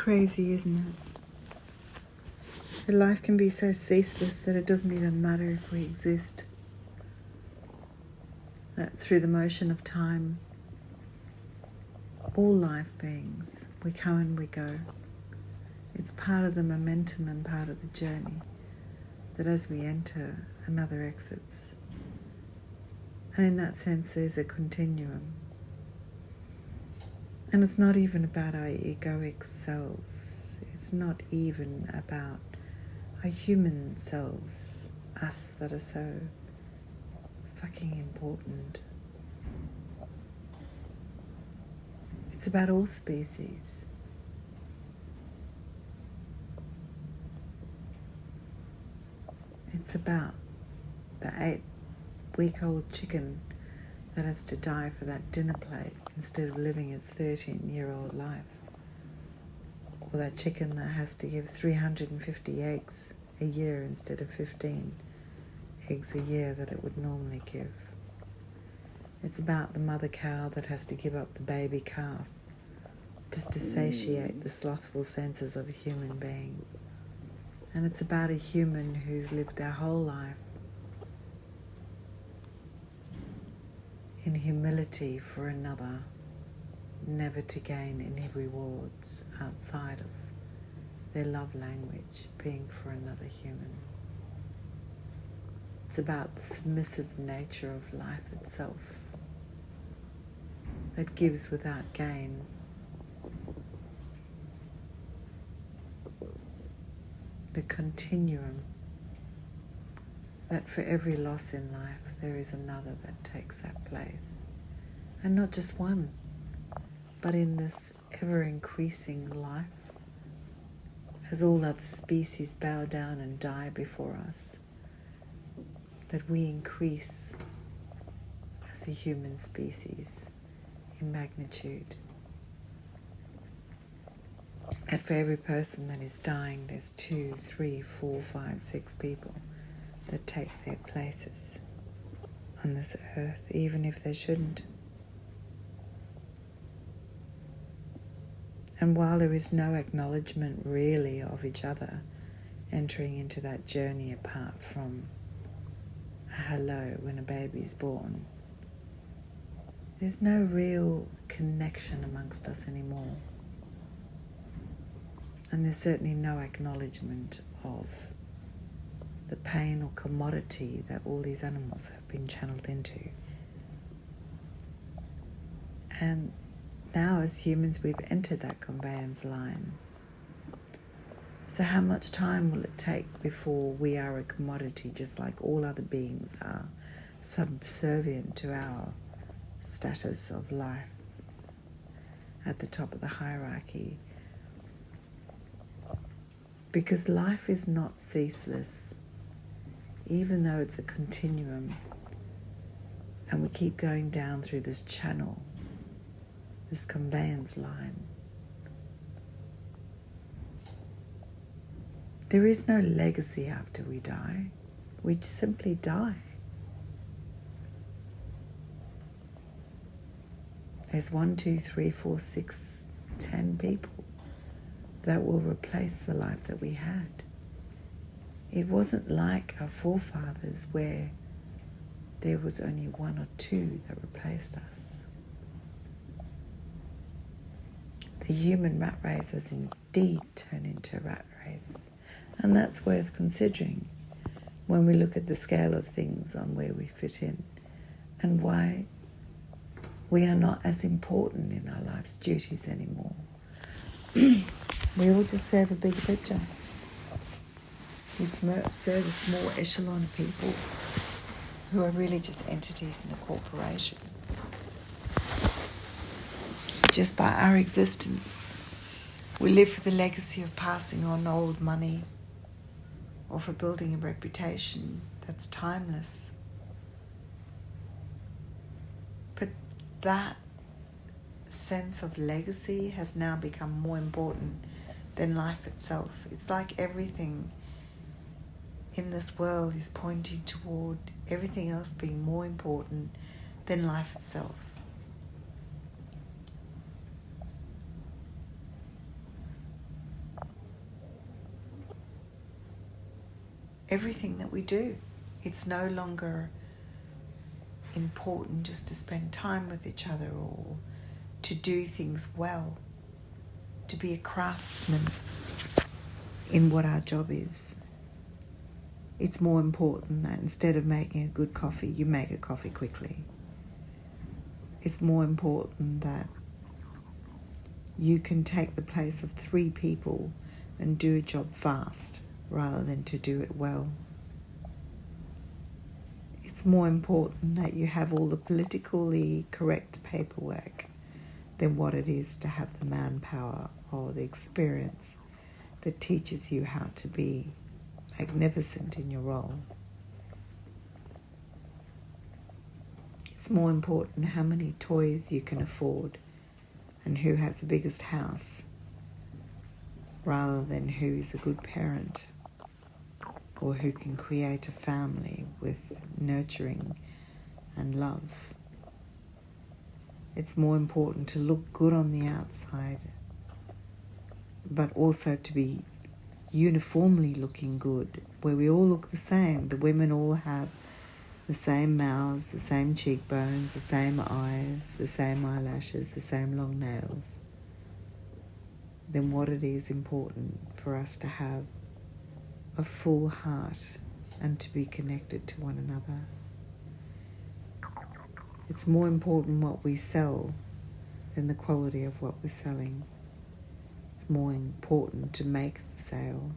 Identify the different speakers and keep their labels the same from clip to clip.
Speaker 1: crazy, isn't it? That life can be so ceaseless that it doesn't even matter if we exist. That through the motion of time, all life beings, we come and we go. It's part of the momentum and part of the journey, that as we enter, another exits. And in that sense, there's a continuum. And it's not even about our egoic selves. It's not even about our human selves, us that are so fucking important. It's about all species. It's about the 8-week-old chicken that has to die for that dinner plate instead of living its 13-year-old life. Or that chicken that has to give 350 eggs a year instead of 15 eggs a year that it would normally give. It's about the mother cow that has to give up the baby calf just to satiate the slothful senses of a human being. And it's about a human who's lived their whole life in humility for another, never to gain any rewards outside of their love language being for another human. It's about the submissive nature of life itself that gives without gain. The continuum that for every loss in life there is another that takes that place. And not just one, but in this ever-increasing life, as all other species bow down and die before us, that we increase as a human species in magnitude. And for every person that is dying, there's 2, 3, 4, 5, 6 people that take their places on this earth, even if they shouldn't. And while there is no acknowledgement really of each other entering into that journey apart from a hello when a baby's born, there's no real connection amongst us anymore. And there's certainly no acknowledgement of the pain or commodity that all these animals have been channeled into. And now as humans we've entered that conveyance line. So how much time will it take before we are a commodity just like all other beings are, subservient to our status of life at the top of the hierarchy? Because life is not ceaseless, even though it's a continuum, and we keep going down through this channel, this conveyance line. There is no legacy after we die. We simply die. There's 1, 2, 3, 4, 6, 10 people that will replace the life that we had. It wasn't like our forefathers where there was only 1 or 2 that replaced us. The human rat race has indeed turned into a rat race, and that's worth considering when we look at the scale of things on where we fit in and why we are not as important in our life's duties anymore. We all just serve a bigger picture. We serve a small echelon of people who are really just entities in a corporation. Just by our existence, we live for the legacy of passing on old money or for building a reputation that's timeless. But that sense of legacy has now become more important than life itself. It's like everything in this world is pointing toward everything else being more important than life itself. everything that we do. It's no longer important just to spend time with each other or to do things well, to be a craftsman in what our job is. It's more important that instead of making a good coffee, you make a coffee quickly. It's more important that you can take the place of 3 people and do a job fast rather than to do it well. It's more important that you have all the politically correct paperwork than what it is to have the manpower or the experience that teaches you how to be magnificent in your role. It's more important how many toys you can afford and who has the biggest house rather than who is a good parent or who can create a family with nurturing and love. It's more important to look good on the outside, but also to be uniformly looking good, where we all look the same. The women all have the same mouths, the same cheekbones, the same eyes, the same eyelashes, the same long nails. Then what it is important for us to have a full heart and to be connected to one another. It's more important what we sell than the quality of what we're selling. It's more important to make the sale.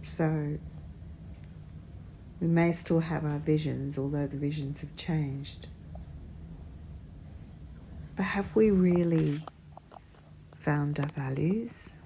Speaker 1: So we may still have our visions, although the visions have changed. But have we really found our values?